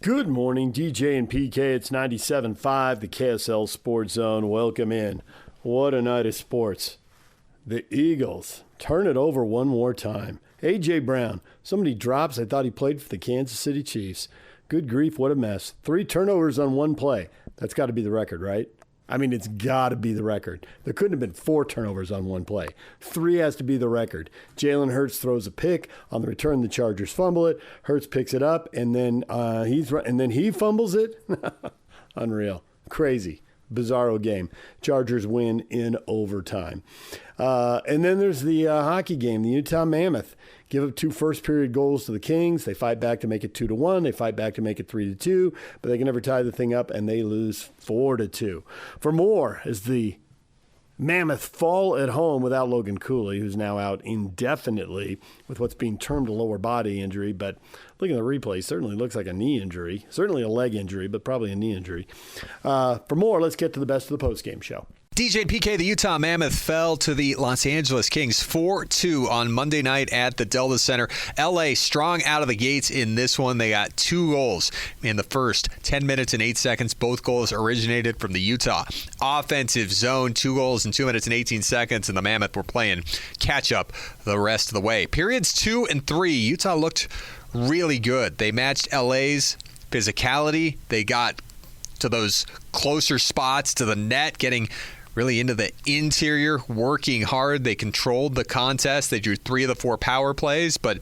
Good morning, DJ and PK. It's 97.5, the KSL Sports Zone. Welcome in. What a night of sports. The Eagles turn it over one more time. A.J. Brown, somebody drops. I thought he played for the Kansas City Chiefs. Good grief, what a mess. 3 turnovers on one play. That's got to be the record, right? I mean, it's got to be the record. There couldn't have been 4 turnovers on one play. 3 has to be the record. Jalen Hurts throws a pick. On the return, the Chargers fumble it. Hurts picks it up, and then he fumbles it. Unreal. Crazy. Bizarro game. Chargers win in overtime. And then there's the hockey game, the Utah Mammoth. Give up 2 first-period goals to the Kings. They fight back to make it 2-1. They fight back to make it 3-2, but they can never tie the thing up, and they lose 4-2. For more, as the Mammoth fall at home without Logan Cooley, who's now out indefinitely with what's being termed a lower body injury, but looking at the replay, certainly looks like a knee injury, certainly a leg injury, but probably a knee injury. For more, let's get to the best of the postgame show. DJ and PK, the Utah Mammoth fell to the Los Angeles Kings 4-2 on Monday night at the Delta Center. LA strong out of the gates in this one. They got 2 goals in the first 10 minutes and 8 seconds. Both goals originated from the Utah offensive zone. 2 goals in 2 minutes and 18 seconds, and the Mammoth were playing catch up the rest of the way. Periods 2 and 3, Utah looked really good. They matched LA's physicality. They got to those closer spots to the net, getting really into the interior, working hard. They controlled the contest. They drew 3 of the 4 power plays, but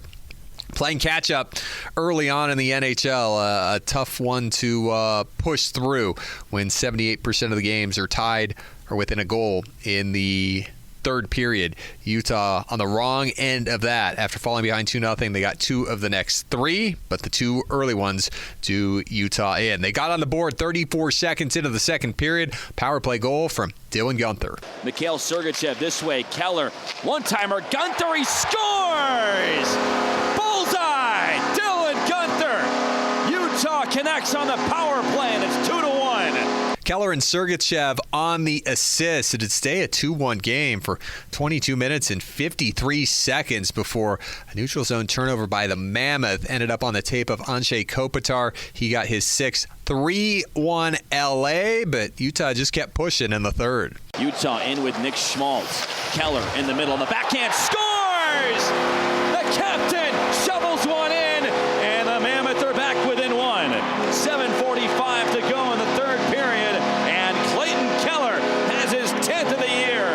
playing catch-up early on in the NHL, a tough one to push through when 78% of the games are tied or within a goal in the third period. Utah on the wrong end of that. After falling behind 2-0, they got 2 of the next 3, but the 2 early ones do Utah in. They got on the board 34 seconds into the second period. Power play goal from Dylan Guenther. Mikhail Sergachev this way. Keller, one-timer. Guenther, he scores! Bullseye! Dylan Guenther! Utah connects on the power play, and it's 2-1. Keller and Sergachev on the assist. It would stay a 2-1 game for 22 minutes and 53 seconds before a neutral zone turnover by the Mammoth ended up on the tape of Anze Kopitar. He got his 6th. 3-1 LA, but Utah just kept pushing in the third. Utah in with Nick Schmaltz. Keller in the middle on the backhand. Scores! The captain shovels one in, and the Mammoth are back within 1. 7:45 to go in the third period, and Clayton Keller has his 10th of the year.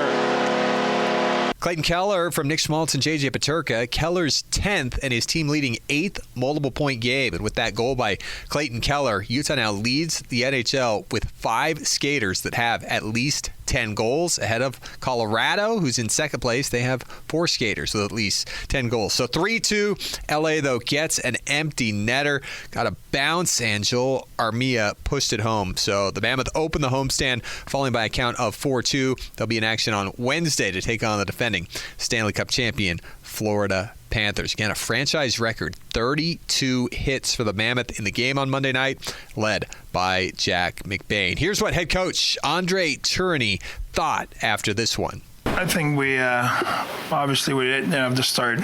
Clayton Keller from Nick Schmaltz and J.J. Peterka. Keller's 10th and his team leading 8th multiple-point game. And with that goal by Clayton Keller, Utah now leads the NHL with 5 skaters that have at least 10 goals ahead of Colorado, who's in second place. They have 4 skaters with at least 10 goals. So 3-2. LA, though, gets an empty netter. Got a bounce, and Joel Armia pushed it home. So the Mammoth opened the homestand, falling by a count of 4-2. They'll be in action on Wednesday to take on the defending Stanley Cup champion Florida Panthers. Again, a franchise record 32 hits for the Mammoth in the game on Monday night, led by Jack McBain. Here's what head coach Andre Tourigny thought after this one. I think we obviously we didn't have the start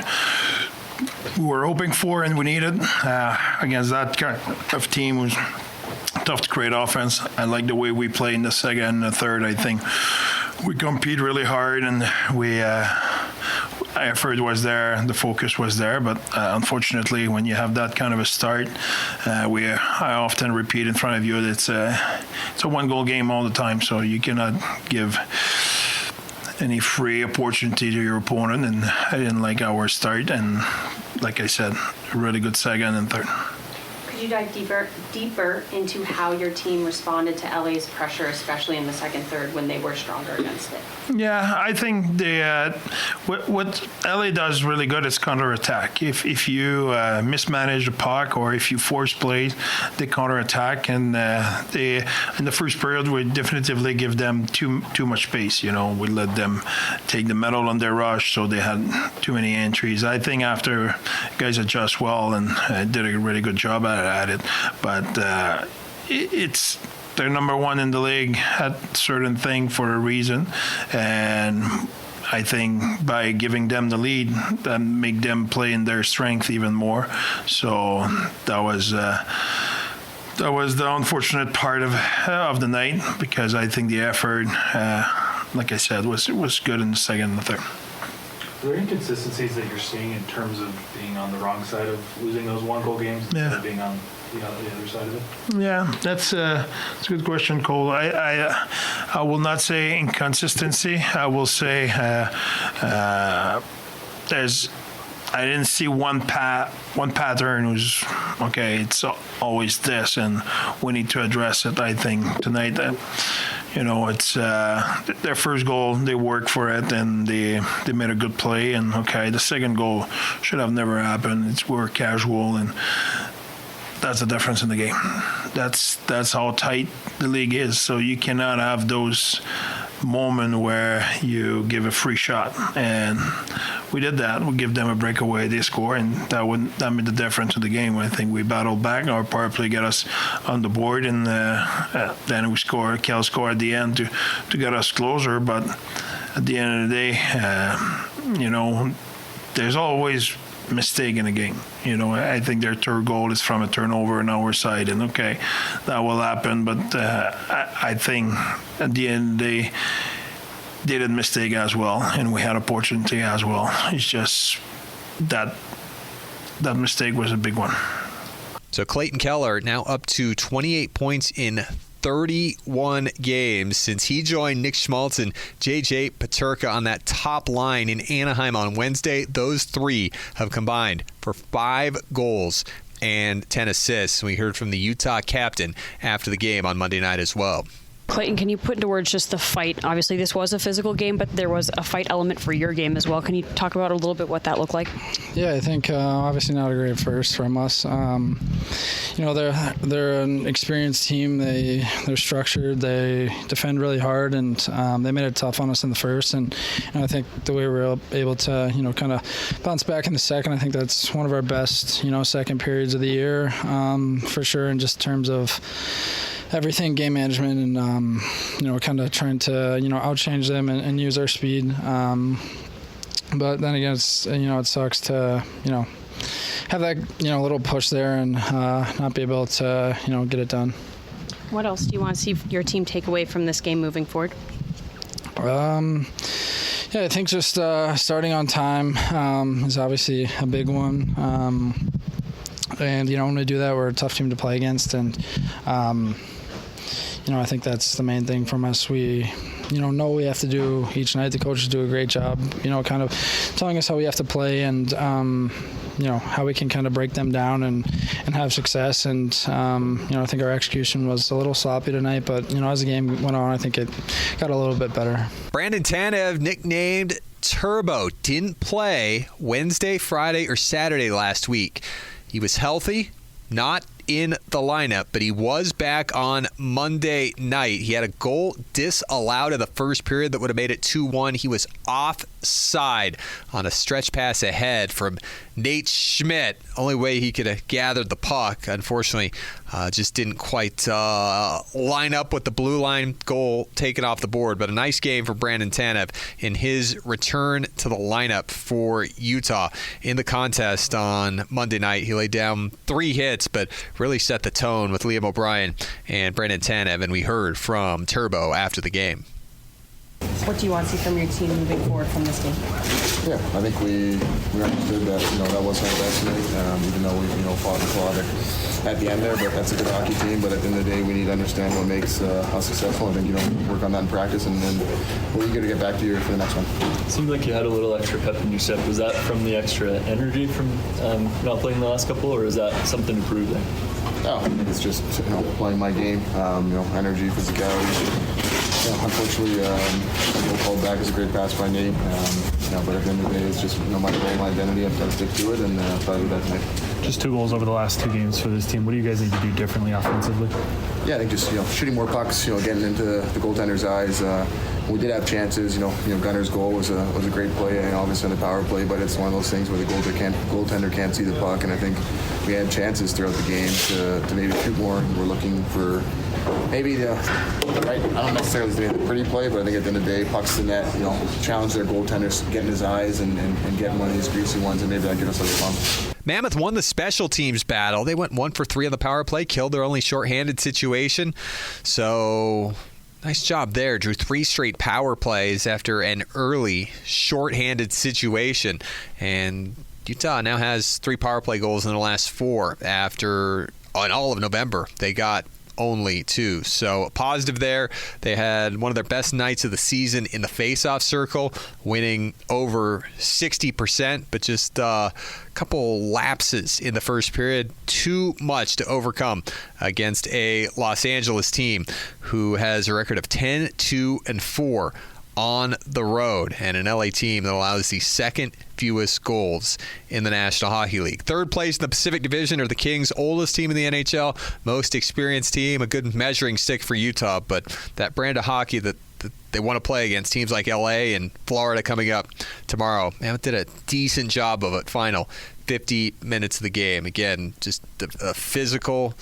we were hoping for and we needed against that kind of team. Was tough to create offense. I like the way we play in the second and the third. I think we compete really hard, and effort was there, the focus was there, but unfortunately, when you have that kind of a start, I often repeat in front of you that it's a one-goal game all the time, so you cannot give any free opportunity to your opponent, and I didn't like our start, and like I said, a really good second and third. Could you dive deeper into how your team responded to LA's pressure, especially in the second, third, when they were stronger against it? Yeah, I think what LA does really good is counterattack. If you mismanage the puck or if you force plays, they counterattack, and they in the first period we definitively give them too much space. You know, we let them take the medal on their rush, so they had too many entries. I think after guys adjust well and did a really good job at it, but it's. They're number 1 in the league at certain thing for a reason, and I think by giving them the lead, that make them play in their strength even more. So that was That was the unfortunate part of the night, because I think the effort, like I said, was good in the second and the third. Are there inconsistencies that you're seeing in terms of being on the wrong side of losing those one-goal games instead of being on the other side of it? Yeah, that's a good question, Cole. I will not say inconsistency. I will say I didn't see one pattern who's okay. It's always this, and we need to address it. I think tonight, it's their first goal. They worked for it, and they made a good play. And okay, the second goal should have never happened. We're casual, and that's the difference in the game. That's how tight the league is. So you cannot have those moments where you give a free shot, and we did that. We give them a breakaway, they score, and that made the difference in the game. I think we battled back. Our power play got us on the board, and then we scored. Kel scored at the end to get us closer. But at the end of the day, there's always mistake in a game. I think their third goal is from a turnover on our side, and okay, that will happen. But I think at the end of the day, they did mistake as well, and we had opportunity as well. It's just that mistake was a big one. So Clayton Keller now up to 28 points in 31 games since he joined Nick Schmaltz and J.J. Peterka on that top line in Anaheim on Wednesday. Those three have combined for 5 goals and 10 assists. We heard from the Utah captain after the game on Monday night as well. Clayton, can you put into words just the fight? Obviously, this was a physical game, but there was a fight element for your game as well. Can you talk about a little bit what that looked like? Yeah, I think obviously not a great first from us. They're an experienced team. They're structured. They defend really hard, and they made it tough on us in the first. And I think the way we were able to, kind of bounce back in the second, I think that's one of our best, second periods of the year for sure. In just terms of everything, game management, and kind of trying to outchange them and use our speed. But then again, it's it sucks to have that little push there and not be able to get it done. What else do you want to see your team take away from this game moving forward? I think just starting on time is obviously a big one. And when we do that, we're a tough team to play against, and I think that's the main thing from us. We know we have to do each night. The coaches do a great job, kind of telling us how we have to play, and how we can kind of break them down and have success. And I think our execution was a little sloppy tonight, but as the game went on, I think it got a little bit better. Brandon Tanev, nicknamed Turbo, didn't play Wednesday, Friday, or Saturday last week. He was healthy, not in the lineup, but he was back on Monday night. He had a goal disallowed in the first period that would have made it 2-1. He was offside on a stretch pass ahead from Nate Schmidt. Only way he could have gathered the puck, unfortunately, just didn't quite line up with the blue line goal taken off the board. But a nice game for Brandon Tanev in his return to the lineup for Utah. In the contest on Monday night, he laid down 3 hits, but really set the tone with Liam O'Brien and Brandon Tanev, and we heard from Turbo after the game. What do you want to see from your team moving forward from this game? Yeah, I think we understood that that wasn't our best night, even though we fought and clawed at the end there. But that's a good hockey team. But at the end of the day, we need to understand what makes us successful. I think work on that in practice, and then we're eager to get back to you for the next one. It seemed like you had a little extra pep in your step. Was that from the extra energy from not playing the last couple, or is that something to prove there? No, I think it's just playing my game. Energy, physicality. Unfortunately, the goal called back is a great pass by Nate. But at the end of the day, it's just my goal, my identity. I've got to stick to it, and try to do that tonight. Just 2 goals over the last 2 games for this team. What do you guys need to do differently offensively? Yeah, I think just shooting more pucks. Getting into the goaltender's eyes. We did have chances. Gunner's goal was a great play, obviously on the power play. But it's one of those things where the goaltender can't see the puck, and I think we had chances throughout the game to maybe shoot more. We're looking for maybe I don't necessarily say the pretty play, but I think at the end of the day, pucks in net, challenge their goaltenders, getting his eyes and getting one of these greasy ones, and maybe that give us a little fun. Mammoth won the special teams battle. They went 1 for 3 on the power play, killed their only shorthanded situation. So nice job there. Drew 3 straight power plays after an early shorthanded situation. And Utah now has 3 power play goals in the last 4 after on all of November. They got only 2. So positive there. They had one of their best nights of the season in the face-off circle, winning over 60%, but just a couple lapses in the first period. Too much to overcome against a Los Angeles team who has a record of 10-2-4 on the road, and an LA team that allows the second fewest goals in the National Hockey League. Third place in the Pacific Division are the Kings, oldest team in the NHL, most experienced team, a good measuring stick for Utah, but that brand of hockey that they want to play against teams like LA and Florida coming up tomorrow. Mammoth did a decent job of it. Final 50 minutes of the game. Again, just a physical,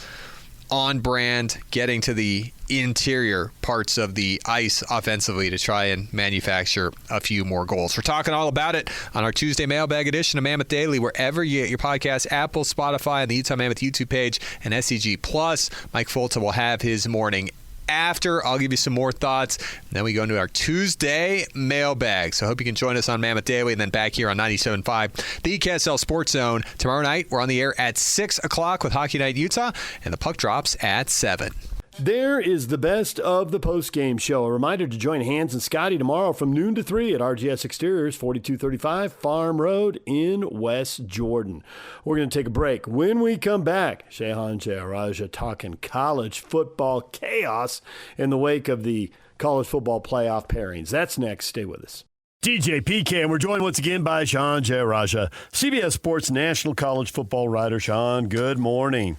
on brand, getting to the interior parts of the ice offensively to try and manufacture a few more goals. We're talking all about it on our Tuesday mailbag edition of Mammoth Daily, wherever you get your podcast, Apple, Spotify, and the Utah Mammoth YouTube page, and SCG Plus. Mike Folta will have his morning after. I'll give you some more thoughts. And then we go into our Tuesday mailbag. So I hope you can join us on Mammoth Daily and then back here on 97.5, the KSL Sports Zone. Tomorrow night, we're on the air at 6 o'clock with Hockey Night Utah, and the puck drops at 7. There is the best of the post-game show. A reminder to join Hans and Scotty tomorrow from noon to 3 at RGS Exteriors, 4235 Farm Road in West Jordan. We're going to take a break. When we come back, Shehan Jeyarajah talking college football chaos in the wake of the college football playoff pairings. That's next. Stay with us. DJ PK, and we're joined once again by Shehan Jeyarajah, CBS Sports national college football writer. Shehan, good morning.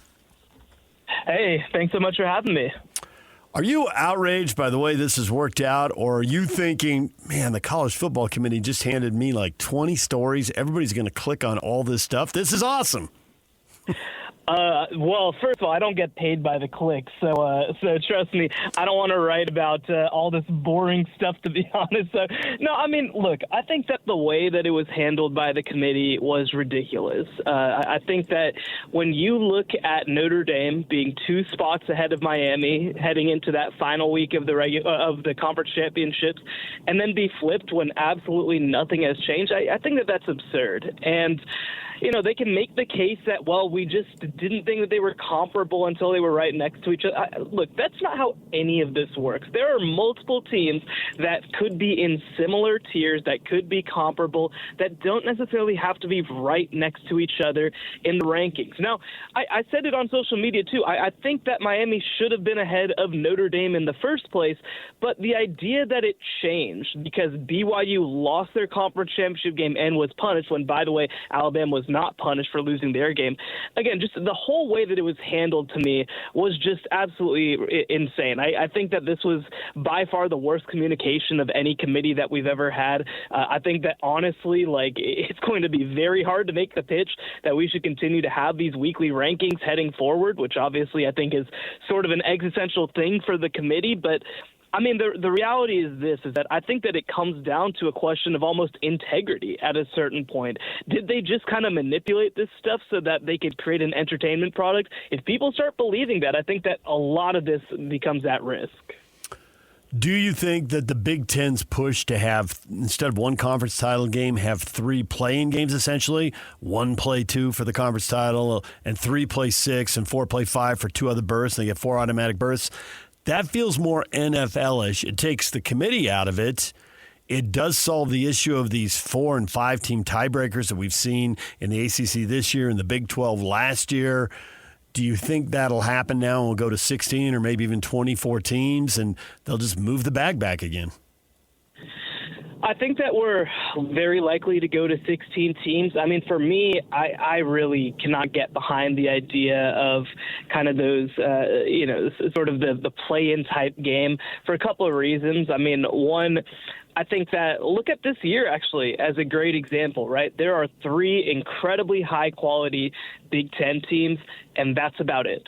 Hey, thanks so much for having me. Are you outraged by the way this has worked out, or are you thinking, man, the college football committee just handed me like 20 stories. Everybody's going to click on all this stuff. This is awesome. Well, first of all, I don't get paid by the click, so trust me, I don't want to write about all this boring stuff, to be honest. So, no, I mean, look, I think that the way that it was handled by the committee was ridiculous. I think that when you look at Notre Dame being 2 spots ahead of Miami heading into that final week of the conference championships, and then be flipped when absolutely nothing has changed, I think that that's absurd. And they can make the case that, well, we just didn't think that they were comparable until they were right next to each other. Look, that's not how any of this works. There are multiple teams that could be in similar tiers, that could be comparable, that don't necessarily have to be right next to each other in the rankings. Now, I said it on social media, too. I think that Miami should have been ahead of Notre Dame in the first place, but the idea that it changed because BYU lost their conference championship game and was punished when, by the way, Alabama was not punished for losing their game. Again, just the whole way that it was handled to me was just absolutely insane. I think that this was by far the worst communication of any committee that we've ever had. I think that honestly, it's going to be very hard to make the pitch that we should continue to have these weekly rankings heading forward, which obviously I think is sort of an existential thing for the committee. But I mean, the reality is this, is that I think that it comes down to a question of almost integrity at a certain point. Did they just kind of manipulate this stuff so that they could create an entertainment product? If people start believing that, I think that a lot of this becomes at risk. Do you think that the Big Ten's push to have, instead of one conference title game, have 3 play-in games essentially, 1 play 2 for the conference title, and 3 play 6 and 4 play 5 for 2 other berths, and they get 4 automatic berths? That feels more NFL-ish. It takes the committee out of it. It does solve the issue of these 4- and 5-team tiebreakers that we've seen in the ACC this year and the Big 12 last year. Do you think that'll happen now and we'll go to 16 or maybe even 24 teams and they'll just move the bag back again? I think that we're very likely to go to 16 teams. I mean, for me, I really cannot get behind the idea of kind of those, sort of the play-in type game for a couple of reasons. I mean, one, I think that look at this year actually as a great example, right? There are 3 incredibly high quality Big Ten teams, and that's about it.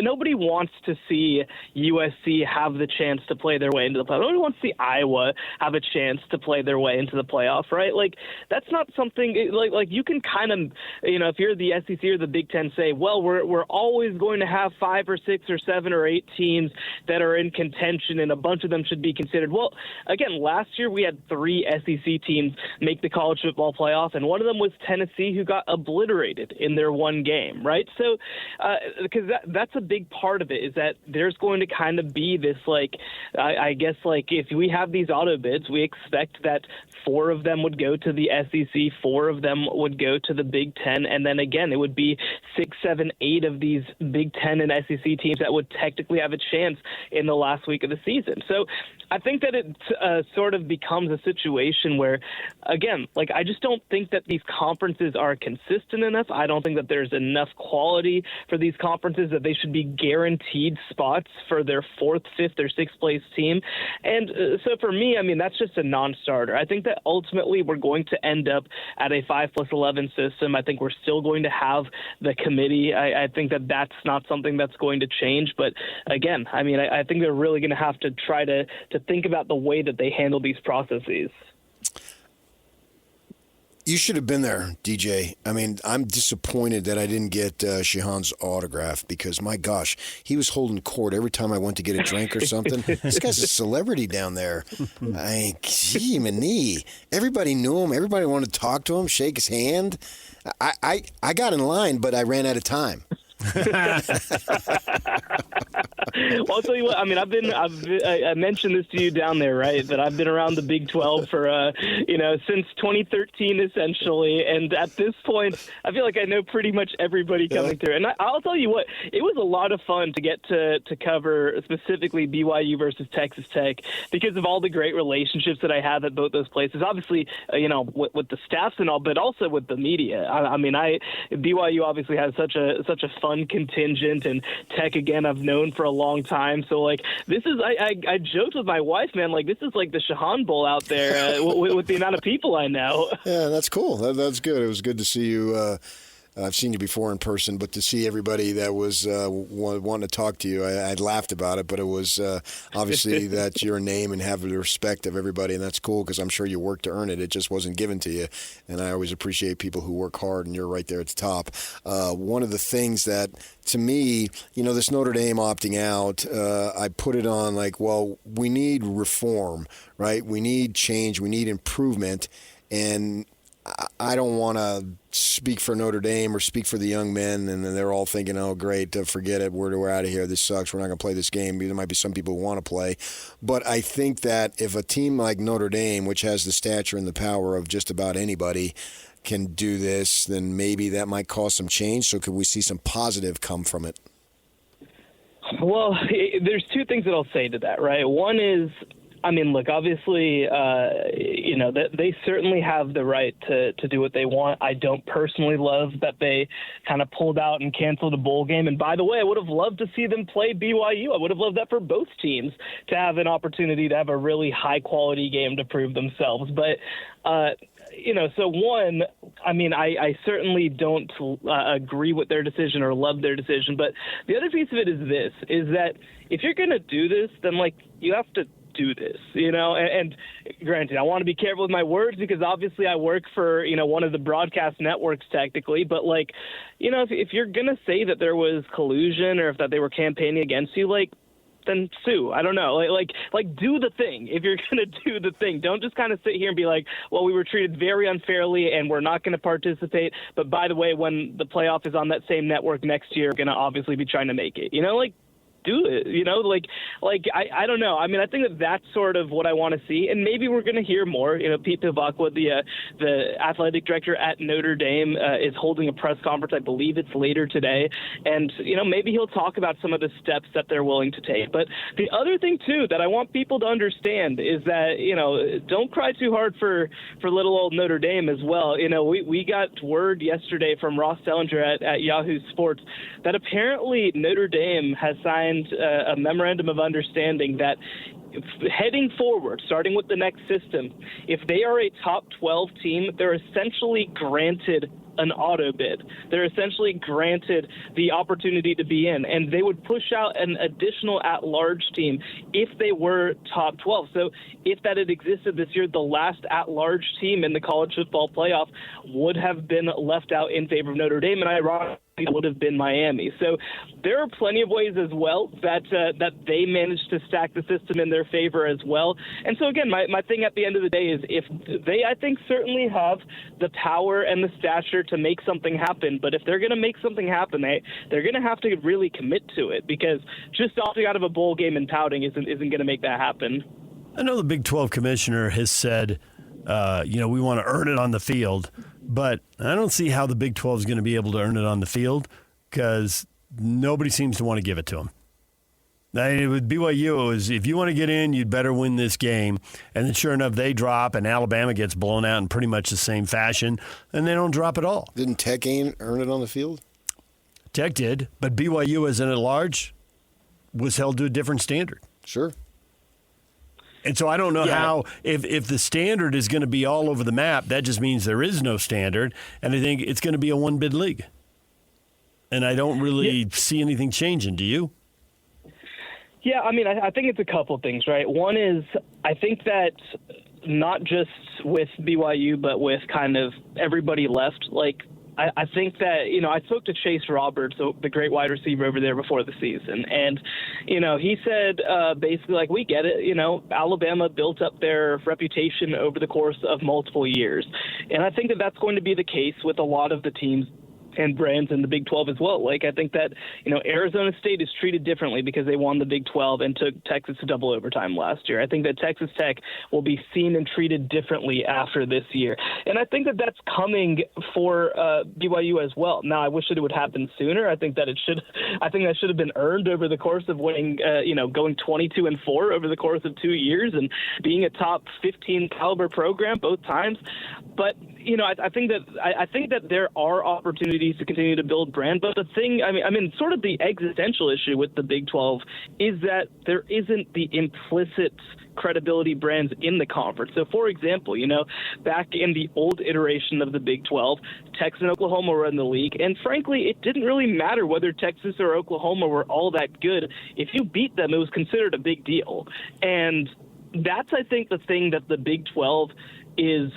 Nobody wants to see USC have the chance to play their way into the playoff. Nobody wants to see Iowa have a chance to play their way into the playoff, right? Like, that's not something like you can kind of, if you're the SEC or the Big Ten, say, well, we're always going to have 5 or 6 or 7 or 8 teams that are in contention, and a bunch of them should be considered. Well, again, last year we had 3 SEC teams make the college football playoff, and one of them was Tennessee, who got obliterated in their one game, right? So, because that's a big part of it, is that there's going to kind of be this, I guess, if we have these auto bids, we expect that 4 of them would go to the SEC, 4 of them would go to the Big Ten, and then again, it would be 6, 7, 8 of these Big Ten and SEC teams that would technically have a chance in the last week of the season. So I think that it sort of becomes a situation where, again, I just don't think that these conferences are consistent enough. I don't think that there's enough quality for these conferences that they should be guaranteed spots for their 4th, 5th, or 6th place team. And so for me, I mean, that's just a non-starter. I think that ultimately we're going to end up at a 5+11 system. I think we're still going to have the committee. I think that that's not something that's going to change. But again, I mean, I think they're really going to have to try to think about the way that they handle these processes. You should have been there, DJ. I mean, I'm disappointed that I didn't get Shehan's autograph because, my gosh, he was holding court every time I went to get a drink or something. This guy's a celebrity down there. Gee, Manee. Everybody knew him. Everybody wanted to talk to him, shake his hand. I got in line, but I ran out of time. Well, I'll tell you what. I mean, I mentioned this to you down there, right? That I've been around the Big 12 for, since 2013, essentially. And at this point, I feel like I know pretty much everybody coming through. And I'll tell you what, it was a lot of fun to get to cover specifically BYU versus Texas Tech because of all the great relationships that I have at both those places. Obviously, with the staffs and all, but also with the media. BYU obviously has such a fun contingent, and Tech again I've known for a long time. So this is I joked with my wife, man, this is like the Shehan Bowl out there with the amount of people I know. Yeah, that's cool. That's good. It was good to see you. I've seen you before in person, but to see everybody that was wanting to talk to you, I laughed about it, but it was obviously that's your name and have the respect of everybody, and that's cool because I'm sure you worked to earn it. It just wasn't given to you, and I always appreciate people who work hard, and you're right there at the top. One of the things that, to me, this Notre Dame opting out, I put it on we need reform, right? We need change. We need improvement, and I don't want to speak for Notre Dame or speak for the young men, and they're all thinking, oh, great, forget it, we're out of here, this sucks, we're not going to play this game. There might be some people who want to play. But I think that if a team like Notre Dame, which has the stature and the power of just about anybody, can do this, then maybe that might cause some change. So could we see some positive come from it? Well, there's 2 things that I'll say to that, right? One is, look, obviously, they certainly have the right to do what they want. I don't personally love that they kind of pulled out and canceled a bowl game. And by the way, I would have loved to see them play BYU. I would have loved that for both teams to have an opportunity to have a really high-quality game to prove themselves. But, so one, I certainly don't agree with their decision or love their decision. But the other piece of it is that if you're going to do this, then, you have to do this, and granted, I want to be careful with my words because obviously I work for, one of the broadcast networks technically, but if you're going to say that there was collusion or that they were campaigning against you, then sue. I don't know. Do the thing. If you're going to do the thing, don't just kind of sit here and be like, well, we were treated very unfairly and we're not going to participate. But by the way, when the playoff is on that same network next year, we're going to obviously be trying to make it, do it, I don't know. I think that's sort of what I want to see, and maybe we're going to hear more. Pete Pivakwa, the athletic director at Notre Dame, is holding a press conference. I believe it's later today, and maybe he'll talk about some of the steps that they're willing to take. But the other thing too that I want people to understand is that don't cry too hard for little old Notre Dame as well. We got word yesterday from Ross Dellinger at Yahoo Sports that apparently Notre Dame has signed signed a memorandum of understanding that heading forward, starting with the next system, if they are a top 12 team, they're essentially granted an auto bid. They're essentially granted the opportunity to be in, and they would push out an additional at-large team if they were top 12. So if that had existed this year, the last at-large team in the college football playoff would have been left out in favor of Notre Dame, and ironically, it would have been Miami. So there are plenty of ways as well that they managed to stack the system in their favor as well. And so again, my thing at the end of the day is if they, I think, certainly have the power and the stature to make something happen, but if they're going to make something happen, they're going to have to really commit to it, because just opting out of a bowl game and pouting isn't going to make that happen. I know the Big 12 commissioner has said, we want to earn it on the field. But I don't see how the Big 12 is going to be able to earn it on the field, because nobody seems to want to give it to them. With BYU, it was, if you want to get in, you'd better win this game. And then sure enough, they drop, and Alabama gets blown out in pretty much the same fashion, and they don't drop at all. Didn't Tech earn it on the field? Tech did, but BYU as an at-large was held to a different standard. Sure. And so I don't know how, if the standard is going to be all over the map, that just means there is no standard, and I think it's going to be a one-bid league. And I don't really see anything changing. Do you? Yeah, I mean, I think it's a couple things, right? One is I think that not just with BYU, but with kind of everybody left, I think that, I spoke to Chase Roberts, the great wide receiver over there before the season. And, he said basically, we get it. Alabama built up their reputation over the course of multiple years. And I think that that's going to be the case with a lot of the teams and brands in the Big 12 as well. I think that, Arizona State is treated differently because they won the Big 12 and took Texas to double overtime last year. I think that Texas Tech will be seen and treated differently after this year. And I think that that's coming for BYU as well. Now, I wish that it would happen sooner. I think that should have been earned over the course of winning, going 22-4 over the course of 2 years and being a top 15 caliber program both times. But, I think that there are opportunities to continue to build brand. But the thing, sort of the existential issue with the Big 12 is that there isn't the implicit credibility brands in the conference. So, for example, back in the old iteration of the Big 12, Texas and Oklahoma were in the league. And frankly, it didn't really matter whether Texas or Oklahoma were all that good. If you beat them, it was considered a big deal. And that's, I think, the thing that the Big 12 is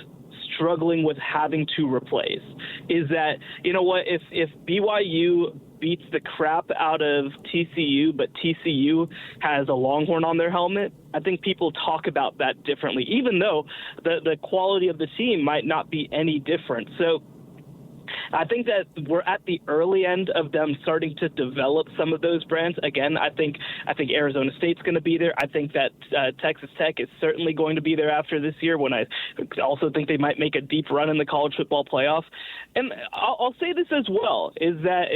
struggling with having to replace, is that, if BYU beats the crap out of TCU, but TCU has a Longhorn on their helmet, I think people talk about that differently, even though the quality of the team might not be any different. So I think that we're at the early end of them starting to develop some of those brands. Again, I think Arizona State's going to be there. I think that Texas Tech is certainly going to be there after this year, when I also think they might make a deep run in the college football playoff. And I'll say this as well, is that,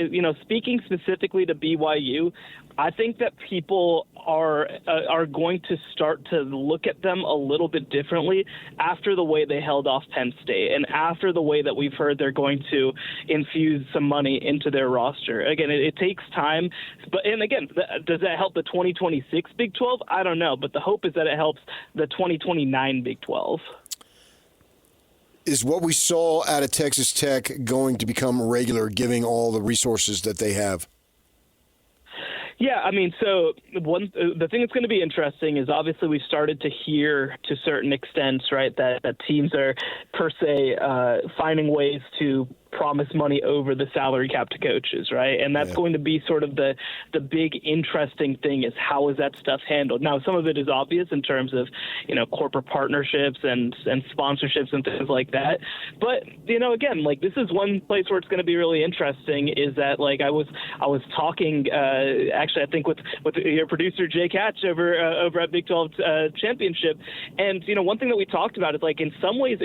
speaking specifically to BYU, I think that people are going to start to look at them a little bit differently after the way they held off Penn State and after the way that we've heard they're going to infuse some money into their roster. Again, it takes time, and again, does that help the 2026 Big 12? I don't know, but the hope is that it helps the 2029 Big 12. Is what we saw out of Texas Tech going to become regular, giving all the resources that they have? Yeah, so the thing that's going to be interesting is obviously we started to hear to certain extents, right, that teams are per se finding ways to promise money over the salary cap to coaches, right? And that's going to be sort of the big interesting thing, is how is that stuff handled? Now, some of it is obvious in terms of, corporate partnerships and sponsorships and things like that. But, again, this is one place where it's going to be really interesting, is that, I was talking, actually, I think with your producer, Jake Hatch, over at Big 12 Championship. And, one thing that we talked about is, in some ways,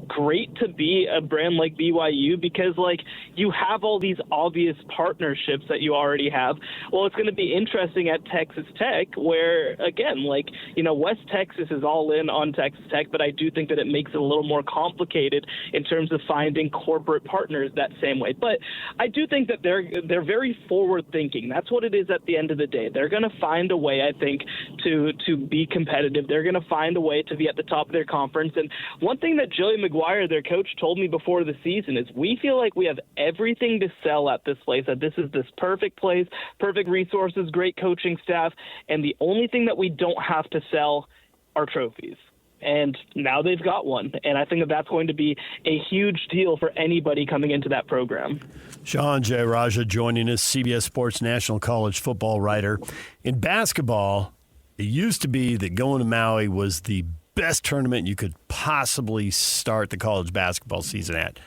great to be a brand like BYU because, like, you have all these obvious partnerships that you already have. Well, it's going to be interesting at Texas Tech where, again, like, you know, West Texas is all in on Texas Tech, but I do think that it makes it a little more complicated in terms of finding corporate partners that same way. But I do think that they're very forward-thinking. That's what it is at the end of the day. They're going to find a way, I think, to be competitive. They're going to find a way to be at the top of their conference. And one thing that Joey McGuire, their coach, told me before the season is we feel like we have everything to sell at this place, that this is this perfect place, perfect resources, great coaching staff, and the only thing that we don't have to sell are trophies. And now they've got one. And I think that that's going to be a huge deal for anybody coming into that program. Shehan Jeyarajah joining us, CBS Sports national college football writer. In basketball, it used to be that going to Maui was the best tournament you could possibly start the college basketball season at.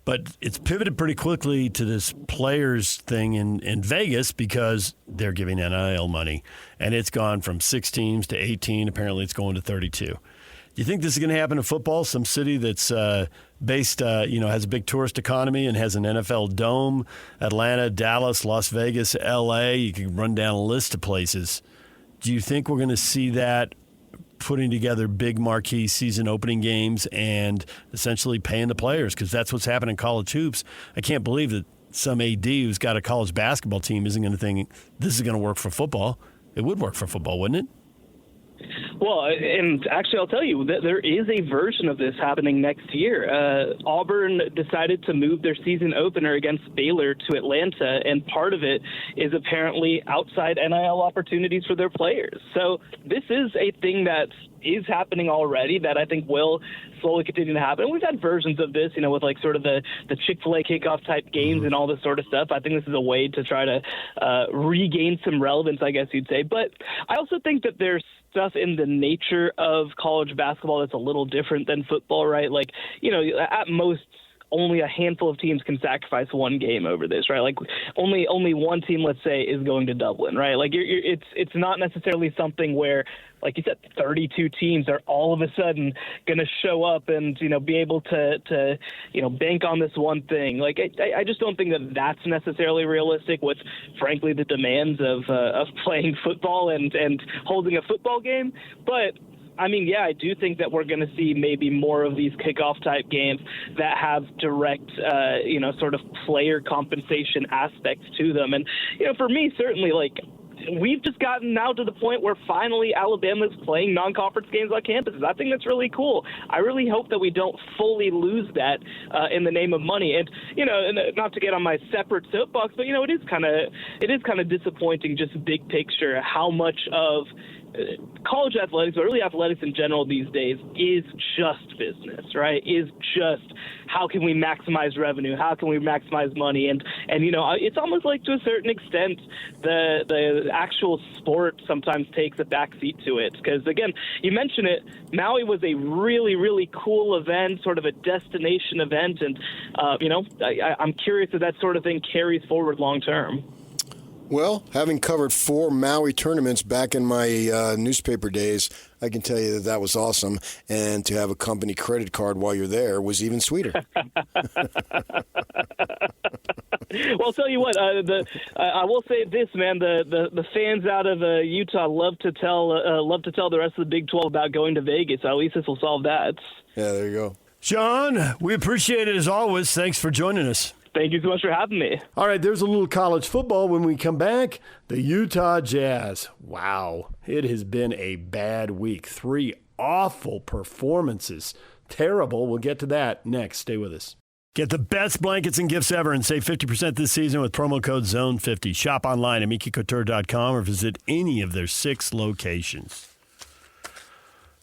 But it's pivoted pretty quickly to this players thing in Vegas because they're giving NIL money. And it's gone from 6 teams to 18. Apparently it's going to 32. Do you think this is going to happen in football? Some city that's based, has a big tourist economy and has an NFL dome, Atlanta, Dallas, Las Vegas, L.A. You can run down a list of places. Do you think we're going to see that putting together big marquee season opening games and essentially paying the players? Because that's what's happened in college hoops. I can't believe that some AD who's got a college basketball team isn't going to think this is going to work for football. It would work for football, wouldn't it? Well, and actually, I'll tell you that there is a version of this happening next year. Auburn decided to move their season opener against Baylor to Atlanta, and part of it is apparently outside NIL opportunities for their players. So this is a thing that is happening already that I think will slowly continue to happen. And we've had versions of this, with like sort of the Chick-fil-A kickoff type games and all this sort of stuff. I think this is a way to try to regain some relevance, I guess you'd say. But I also think that there's stuff in the nature of college basketball that's a little different than football, right? Like, at most, only a handful of teams can sacrifice one game over this, right? Like only one team, let's say, is going to Dublin, right? Like it's not necessarily something where, like you said, 32 teams are all of a sudden going to show up and be able to bank on this one thing. Like I just don't think that that's necessarily realistic with, frankly, the demands of playing football and holding a football game, but. I mean, yeah, I do think that we're going to see maybe more of these kickoff-type games that have direct, sort of player compensation aspects to them. And, for me, certainly, like, we've just gotten now to the point where finally Alabama's playing non-conference games on campuses. I think that's really cool. I really hope that we don't fully lose that in the name of money. And, and not to get on my separate soapbox, but, it is kind of disappointing just big picture how much of college athletics, or really athletics in general these days, is just business, right? Is just how can we maximize revenue? How can we maximize money? And it's almost like to a certain extent the actual sport sometimes takes a backseat to it. Because, again, you mentioned it, Maui was a really, really cool event, sort of a destination event. And, I'm curious if that sort of thing carries forward long term. Well, having covered 4 Maui tournaments back in my newspaper days, I can tell you that was awesome. And to have a company credit card while you're there was even sweeter. Well, I'll tell you what, I will say this, man. The fans out of Utah love to tell the rest of the Big 12 about going to Vegas. So at least this will solve that. Yeah, there you go. Sean, we appreciate it as always. Thanks for joining us. Thank you so much for having me. All right, there's a little college football when we come back. The Utah Jazz. Wow, it has been a bad week. 3 awful performances. Terrible. We'll get to that next. Stay with us. Get the best blankets and gifts ever and save 50% this season with promo code ZONE50. Shop online at MikiCouture.com or visit any of their 6 locations.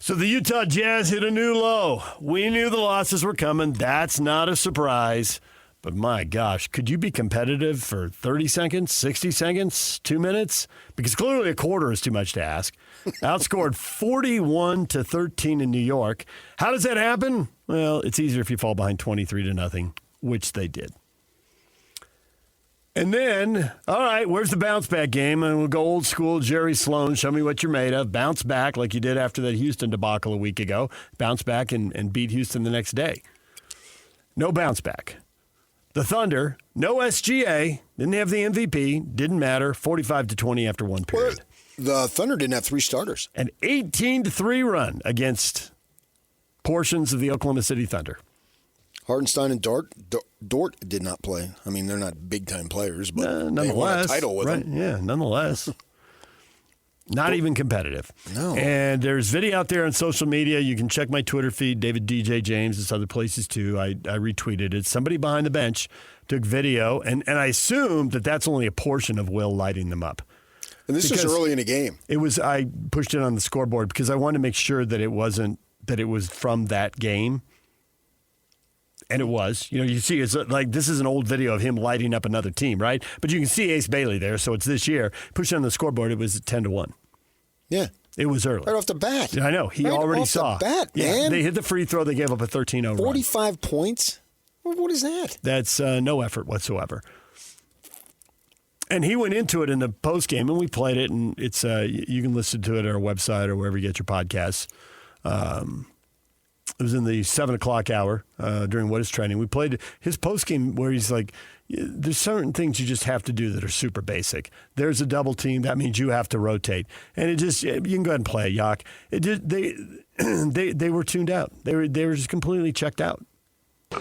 So the Utah Jazz hit a new low. We knew the losses were coming. That's not a surprise. But my gosh, could you be competitive for 30 seconds, 60 seconds, 2 minutes? Because clearly a quarter is too much to ask. Outscored 41-13 in New York. How does that happen? Well, it's easier if you fall behind 23-0, which they did. And then, all right, where's the bounce back game? And we'll go old school, Jerry Sloan, show me what you're made of. Bounce back like you did after that Houston debacle a week ago. Bounce back and beat Houston the next day. No bounce back. The Thunder, no SGA, didn't have the MVP, didn't matter, 45-20 after one period. Well, the Thunder didn't have 3 starters. An 18-3 run against portions of the Oklahoma City Thunder. Hartenstein and Dort did not play. I mean, they're not big-time players, but nonetheless, they won a title with them. Yeah, nonetheless. Not even competitive. No. And there's video out there on social media. You can check my Twitter feed, David DJ James. There's other places too. I retweeted it. Somebody behind the bench took video, and I assumed that that's only a portion of Will lighting them up. And this was early in the game. It was. I pushed it on the scoreboard because I wanted to make sure that it wasn't that it was from that game. And it was. You know, you see, it's like this is an old video of him lighting up another team, right? But you can see Ace Bailey there, so it's this year. Push it on the scoreboard, it was 10-1. Yeah. It was early. Right off the bat. Yeah, I know. He right already off saw. The bat, yeah, man. They hit the free throw. They gave up a 13-0 45 points? What is that? That's no effort whatsoever. And he went into it in the postgame, and we played it, and it's you can listen to it at our website or wherever you get your podcasts. It was in the 7 o'clock hour during What Is Trending. We played his postgame where he's like, there's certain things you just have to do that are super basic. There's a double team. That means you have to rotate. And it just, you can go ahead and play it, Yak. It just, they were tuned out. They were just completely checked out.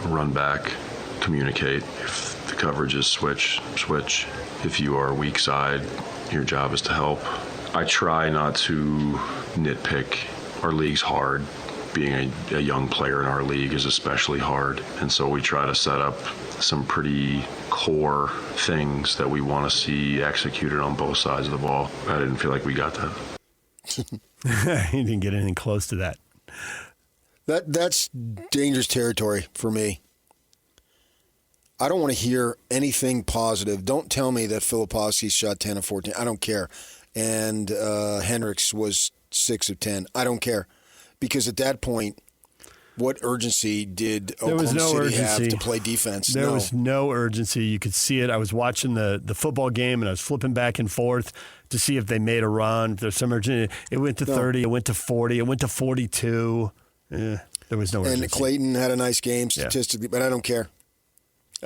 Run back, communicate. If the coverage is switch. If you are weak side, your job is to help. I try not to nitpick. Our league's hard. Being a young player in our league is especially hard. And so we try to set up some pretty core things that we want to see executed on both sides of the ball. I didn't feel like we got that. He didn't get anything close to that. That's dangerous territory for me. I don't want to hear anything positive. Don't tell me that Filipowski shot 10 of 14. I don't care. And Hendricks was 6 of 10. I don't care. Because at that point, what urgency did Oklahoma City have to play defense? There was no urgency. You could see it. I was watching the football game, and I was flipping back and forth to see if they made a run. If there's some urgency. It went to 30. It went to 40. It went to 42. There was no urgency. And Clayton had a nice game statistically, but I don't care.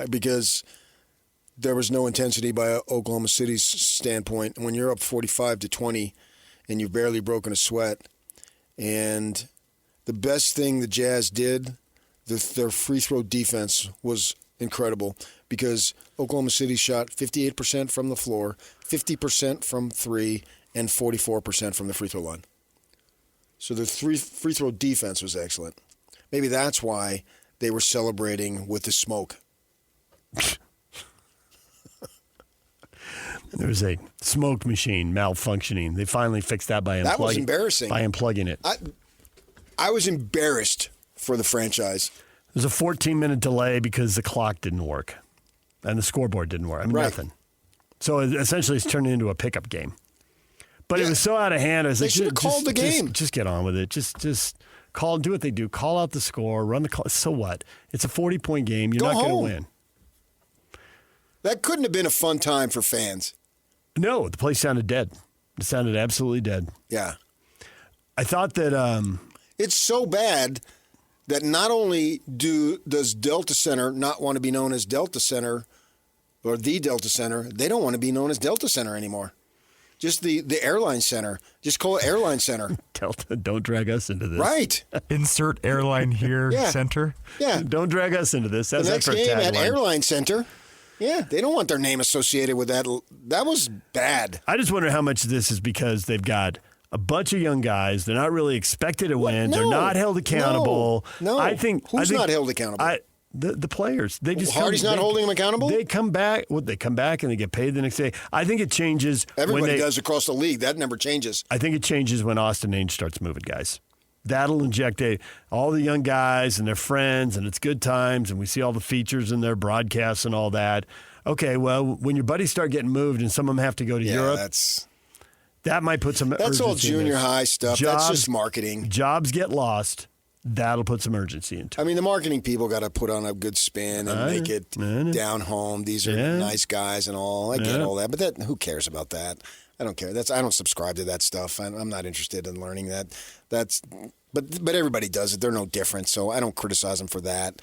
Because there was no intensity by Oklahoma City's standpoint. And when you're up 45-20 and you've barely broken a sweat, and the best thing the Jazz did, their free throw defense was incredible because Oklahoma City shot 58% from the floor, 50% from 3, and 44% from the free throw line. So the free throw defense was excellent. Maybe that's why they were celebrating with the smoke. There was a smoke machine malfunctioning. They finally fixed that by unplugging. That was embarrassing. By unplugging it. I was embarrassed for the franchise. There's a 14-minute delay because the clock didn't work and the scoreboard didn't work. I mean, nothing. So essentially it's turned into a pickup game. But it was so out of hand. I was like, should have called the game. Just get on with it. Just call, do what they do. Call out the score, run the clock. So what? It's a 40-point game. You're not going to win. That couldn't have been a fun time for fans. No, the place sounded dead. It sounded absolutely dead. Yeah. I thought that it's so bad that not only does Delta Center not want to be known as Delta Center or the Delta Center, they don't want to be known as Delta Center anymore. Just the Airline Center. Just call it Airline Center. Delta, don't drag us into this. Right. Insert airline here, center. Yeah. Don't drag us into this. That's the next game at Airline Center. Yeah, they don't want their name associated with that. That was bad. I just wonder how much of this is because they've got a bunch of young guys. They're not really expected to win. They're not held accountable. No. I think Who's not held accountable? The players. They just Hardy's not holding them accountable? They come back. Well, they come back and they get paid the next day. I think it changes. Everybody does across the league. That never changes. I think it changes when Austin Ainge starts moving guys. That'll inject all the young guys and their friends, and it's good times, and we see all the features in their broadcasts and all that. Okay, well, when your buddies start getting moved and some of them have to go to Europe, that might put some urgency all junior in high stuff. That's just marketing. Jobs get lost, that'll put some urgency into it. I mean, the marketing people got to put on a good spin and make it down home. These are nice guys and all. I get all that, but who cares about that? I don't care. I don't subscribe to that stuff. I'm not interested in learning that. But everybody does it. They're no different, so I don't criticize them for that.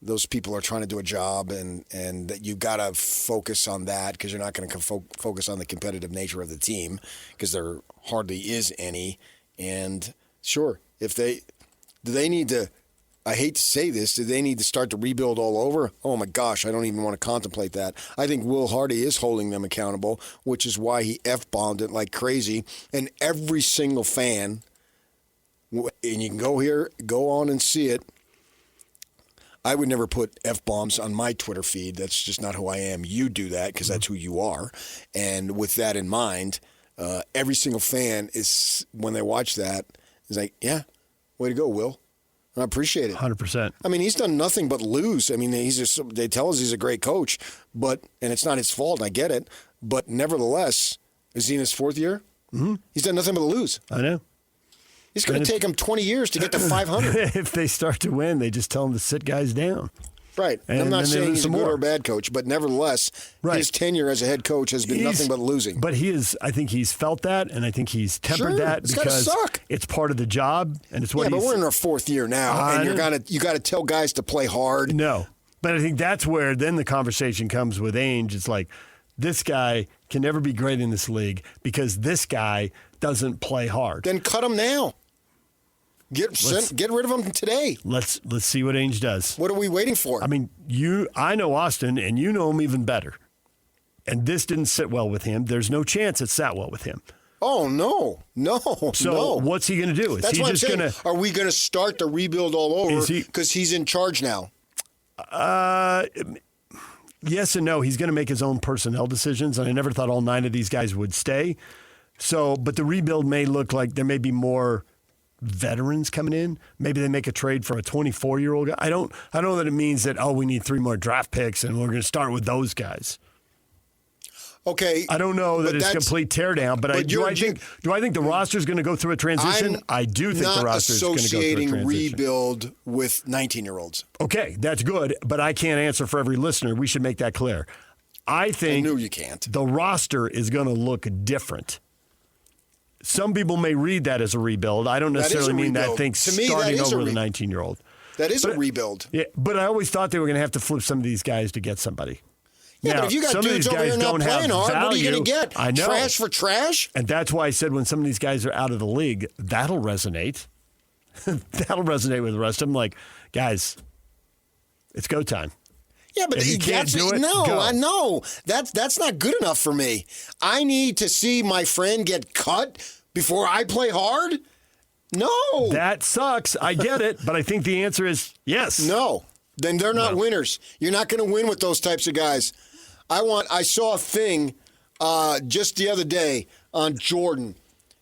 Those people are trying to do a job, and that you got to focus on that because you're not going to focus on the competitive nature of the team because there hardly is any. And sure, do they need to, I hate to say this, do they need to start to rebuild all over? Oh my gosh, I don't even want to contemplate that. I think Will Hardy is holding them accountable, which is why he F-bombed it like crazy. And every single fan, and you can go on and see it, I would never put F-bombs on my Twitter feed. That's just not who I am. You do that because that's who you are. And with that in mind, every single fan is, when they watch that, is like, yeah, way to go, Will. I appreciate it. 100%. I mean, he's done nothing but lose. I mean, they tell us he's a great coach, and it's not his fault. I get it. But nevertheless, is he in his 4th year? Mm-hmm. He's done nothing but lose. I know. It's going to take him 20 years to get to 500. If they start to win, they just tell them to sit guys down. Right. And I'm not saying he's a good or bad coach, but nevertheless, his tenure as a head coach has been nothing but losing. But I think he's felt that, and I think he's tempered that because it's part of the job, and it's what but we're in our 4th year now, and you got to tell guys to play hard. No. But I think that's where then the conversation comes with Ainge. It's like, this guy can never be great in this league because this guy doesn't play hard. Then cut him now. Get rid of him today. Let's see what Ainge does. What are we waiting for? I mean, I know Austin, and you know him even better. And this didn't sit well with him. There's no chance it sat well with him. Oh, no. So what's he going to do? That's what I'm saying. Are we going to start the rebuild all over because he's in charge now? Yes and no. He's going to make his own personnel decisions, and I never thought all 9 of these guys would stay. But the rebuild may look like there may be more veterans coming in. Maybe they make a trade for a 24-year-old guy. I don't know that it means that, we need 3 more draft picks and we're going to start with those guys. Okay. I don't know that it's a complete teardown, but do I think the roster is going to go through a transition? I do think the roster is going to go through a transition. I'm not associating rebuild with 19-year-olds. Okay, that's good, but I can't answer for every listener. We should make that clear. I think you can't. The roster is going to look different. Some people may read that as a rebuild. I don't necessarily mean that thing starting over with a 19-year-old. That is a rebuild. Yeah, but I always thought they were going to have to flip some of these guys to get somebody. Yeah, but if you got dudes over here not playing hard, what are you going to get? I know. Trash for trash? And that's why I said when some of these guys are out of the league, that'll resonate. That'll resonate with the rest of them. Like, guys, it's go time. Yeah, but if you can't do it, go. I know. That's not good enough for me. I need to see my friend get cut before I play hard? No. That sucks. I get it, but I think the answer is yes. No. Then they're not winners. You're not going to win with those types of guys. I saw a thing just the other day on Jordan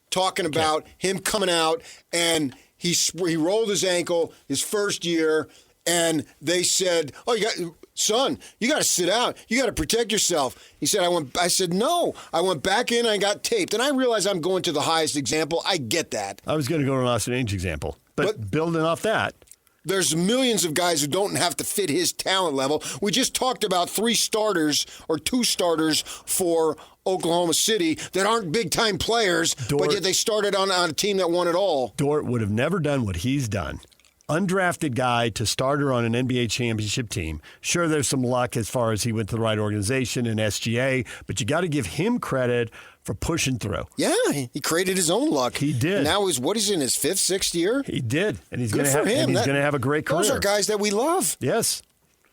talking about him coming out, and he rolled his ankle his first year, and they said, son, you got to sit out. You got to protect yourself. He said, I said, no. I went back in and I got taped. And I realized I'm going to the highest example. I get that. I was going to go to an Austin Ainge example. But building off that. There's millions of guys who don't have to fit his talent level. We just talked about 3 starters or 2 starters for Oklahoma City that aren't big-time players, but yet they started on a team that won it all. Dort would have never done what he's done. Undrafted guy to starter on an NBA championship team. Sure, there's some luck as far as he went to the right organization and SGA, but you got to give him credit for pushing through. Yeah, he created his own luck. He did. Now he's in his 5th, 6th year? He did. And he's going to have a great career. Those are guys that we love. Yes.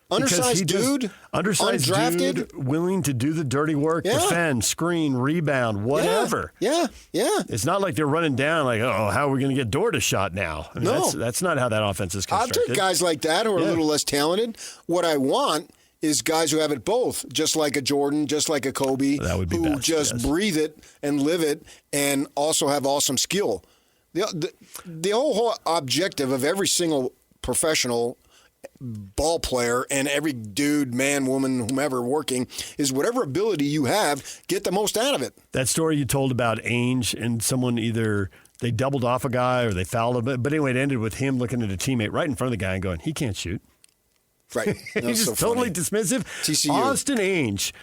Undersized dude, undrafted, dude, willing to do the dirty work, defend, screen, rebound, whatever. Yeah. It's not like they're running down like, how are we going to get Dort a shot now? I mean, no. That's not how that offense is constructed. I'll take guys like that who are a little less talented. What I want is guys who have it both, just like a Jordan, just like a Kobe, that would be who best, just breathe it and live it and also have awesome skill. The whole objective of every single professional ball player and every dude, man, woman, whomever working is whatever ability you have, get the most out of it. That story you told about Ainge and someone either they doubled off a guy or they fouled him. But anyway, it ended with him looking at a teammate right in front of the guy and going, he can't shoot. Right. He's just totally dismissive. TCU. Austin Ainge,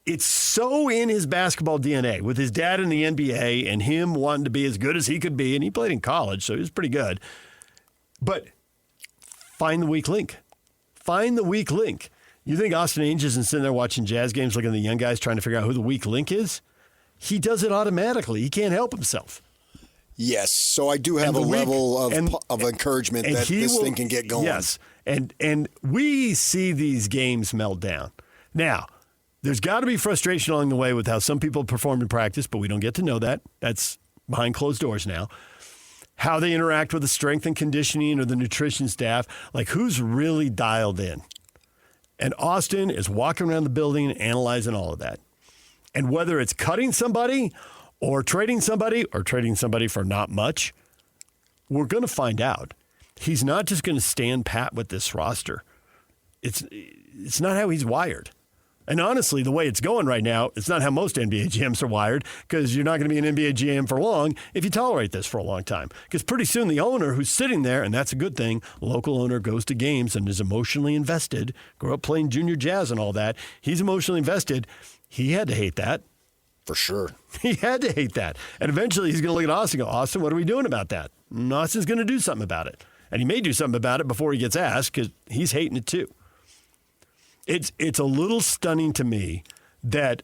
it's so in his basketball DNA with his dad in the NBA and him wanting to be as good as he could be. And he played in college, so he was pretty good. But find the weak link. Find the weak link. You think Austin Ainge isn't sitting there watching Jazz games looking at the young guys trying to figure out who the weak link is? He does it automatically. He can't help himself. Yes. So I do have a level of encouragement that this thing can get going. Yes. And we see these games melt down. Now, there's got to be frustration along the way with how some people perform in practice, but we don't get to know that. That's behind closed doors now. How they interact with the strength and conditioning or the nutrition staff, like who's really dialed in. And Austin is walking around the building and analyzing all of that. And whether it's cutting somebody or trading somebody for not much, we're going to find out. He's not just going to stand pat with this roster. It's not how he's wired. And honestly, the way it's going right now, it's not how most NBA GMs are wired, because you're not going to be an NBA GM for long if you tolerate this for a long time. Because pretty soon the owner who's sitting there, and that's a good thing, local owner goes to games and is emotionally invested, grew up playing junior jazz and all that, he's emotionally invested. He had to hate that. For sure. He had to hate that. And eventually he's going to look at Austin and go, Austin, what are we doing about that? And Austin's going to do something about it. And he may do something about it before he gets asked because he's hating it too. It's a little stunning to me that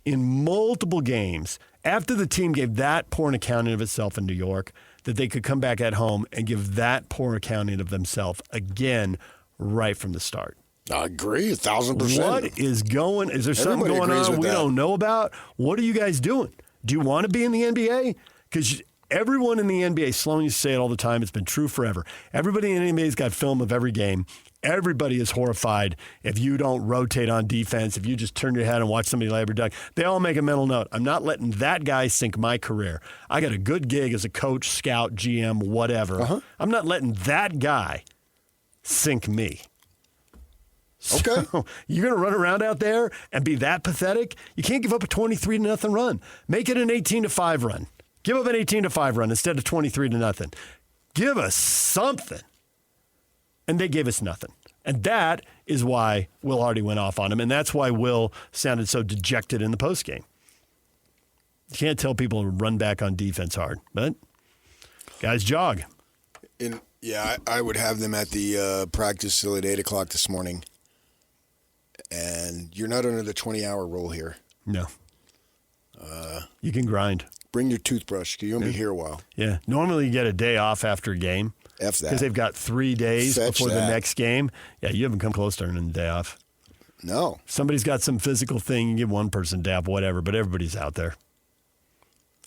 in multiple games, after the team gave that poor an accounting of itself in New York, that they could come back at home and give that poor accounting of themselves again right from the start. I agree, 1,000%. What is going? Is there something going on we don't know about? What are you guys doing? Do you want to be in the NBA? Because everyone in the NBA, Sloan used to say it all the time, it's been true forever. Everybody in the NBA's got film of every game. Everybody is horrified if you don't rotate on defense, if you just turn your head and watch somebody labor duck. They all make a mental note. I'm not letting that guy sink my career. I got a good gig as a coach, scout, GM, whatever. I'm not letting that guy sink me. Okay. So you're going to run around out there and be that pathetic? You can't give up a 23-0 run. Make it an 18-5 run. Give up an 18-5 run instead of 23-0. Give us something. And they gave us nothing. And that is why Will Hardy went off on him, and that's why Will sounded so dejected in the postgame. You can't tell people to run back on defense hard, but guys jog. I would have them at the practice facility at 8 o'clock this morning. And you're not under the 20-hour rule here. No. You can grind. Bring your toothbrush, because you're going to be here a while. Yeah. Normally you get a day off after a game. F that. Because they've got 3 days before the next game. Yeah, you haven't come close to earning the day off. No. Somebody's got some physical thing. You give one person a day off, whatever, but everybody's out there.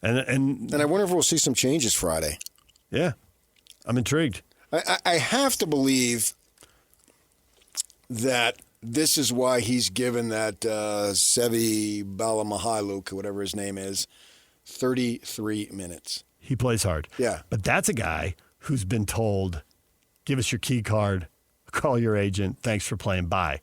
And I wonder if we'll see some changes Friday. Yeah. I'm intrigued. I have to believe that this is why he's given that Sevi Balamahaluk, whatever his name is, 33 minutes. He plays hard. Yeah. But that's a guy who's been told, give us your key card, call your agent, thanks for playing, bye.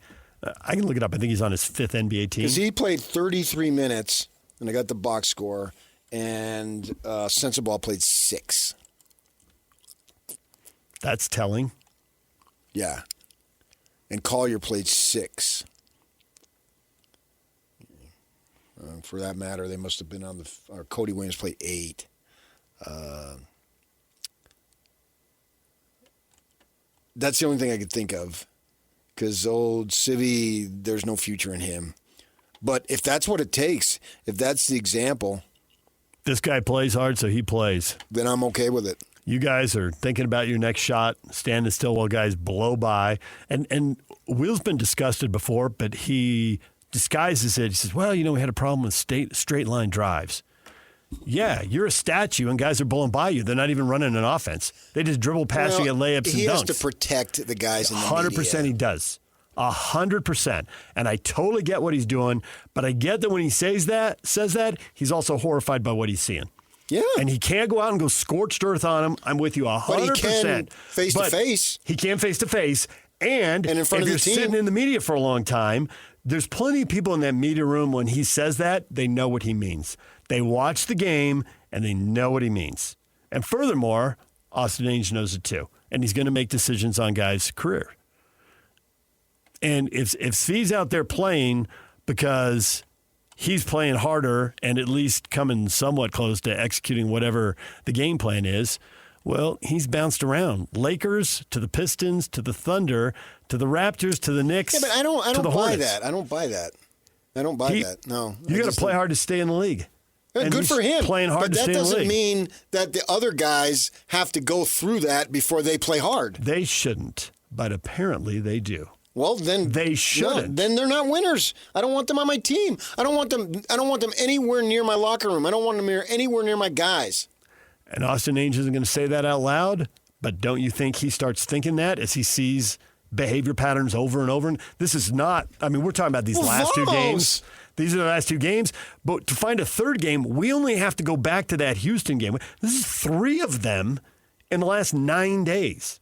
I can look it up. I think he's on his 5th NBA team. Because he played 33 minutes, and I got the box score, and Sensabaugh played 6. That's telling. Yeah. And Collier played 6. For that matter, they must have been on or Cody Williams played 8. That's the only thing I could think of. Because old Civi, there's no future in him. But if that's what it takes, if that's the example. This guy plays hard, so he plays. Then I'm okay with it. You guys are thinking about your next shot, standing still while guys blow by. And Will's been disgusted before, but he disguises it. He says, well, we had a problem with straight line drives. Yeah, you're a statue, and guys are blowing by you. They're not even running an offense. They just dribble past you, get layups and dunks. He has to protect the guys in the 100% media. He does. 100%. And I totally get what he's doing, but I get that when he says that, he's also horrified by what he's seeing. Yeah. And he can't go out and go scorched earth on him. I'm with you 100%. But he can face-to-face. He can face-to-face. And in front if of you're the team. sitting in the media for a long time, there's plenty of people in that media room when he says that, they know what he means. They watch the game, and they know what he means. And furthermore, Austin Ainge knows it too. And he's going to make decisions on guys' career. And if Svi's out there playing because he's playing harder and at least coming somewhat close to executing whatever the game plan is, well, he's bounced around. Lakers to the Pistons to the Thunder to the Raptors to the Knicks. Yeah, but I don't buy Hornets. that. I don't buy that. No. You got to play hard to stay in the league. Yeah, and good for him. Playing hard but to that stay in the doesn't league. mean that the other guys have to go through that before they play hard. They shouldn't, but apparently they do. Well, then they shouldn't. No, then they're not winners. I don't want them on my team. I don't want them anywhere near my locker room. I don't want them anywhere near my guys. And Austin Ainge isn't going to say that out loud, but don't you think he starts thinking that as he sees behavior patterns over and over? And this is not, we're talking about these last two games. These are the last two games. But to find a third game, we only have to go back to that Houston game. This is 3 of them in the last 9 days.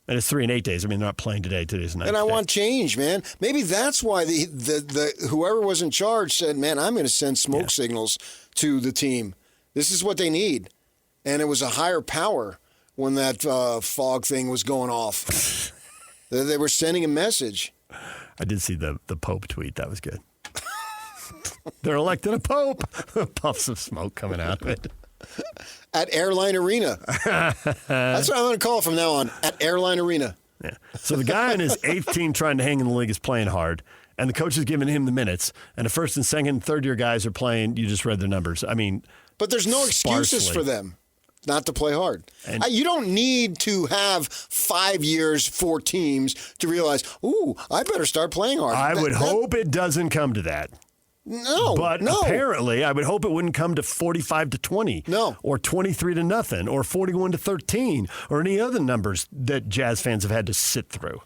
And it's 3 and 8 days. They're not playing today. Today's 9. And I want change, man. Maybe that's why the whoever was in charge said, man, I'm going to send smoke signals to the team. This is what they need. And it was a higher power when that fog thing was going off. They were sending a message. I did see the Pope tweet. That was good. They're electing a Pope. Puffs of smoke coming out of it. At Airline Arena. That's what I'm going to call it from now on. At Airline Arena. Yeah. So the guy in his 8th team trying to hang in the league is playing hard, and the coach is giving him the minutes. And the first and second and third year guys are playing. You just read their numbers. But there's no excuses for them not to play hard. You don't need to have 5 years, 4 teams to realize, I better start playing hard. I would hope it doesn't come to that. No, but apparently, I would hope it wouldn't come to 45-20, or 23-0, or 41-13, or any other numbers that Jazz fans have had to sit through.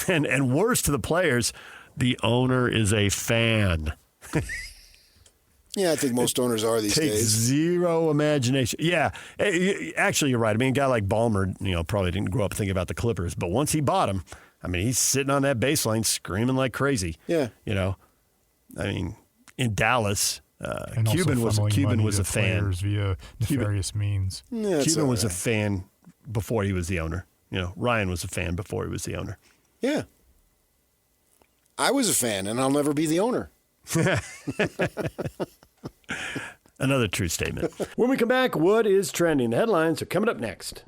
And worse to the players, the owner is a fan. Yeah, I think most owners are these Takes days. Zero imagination. Yeah, actually, you're right. A guy like Ballmer, probably didn't grow up thinking about the Clippers, but once he bought him, he's sitting on that baseline screaming like crazy. Yeah, in Dallas, Cuban was a fan via nefarious means. Yeah, Cuban was a fan before he was the owner. Ryan was a fan before he was the owner. Yeah, I was a fan, and I'll never be the owner. Another true statement. When we come back, what is trending? The headlines are coming up next.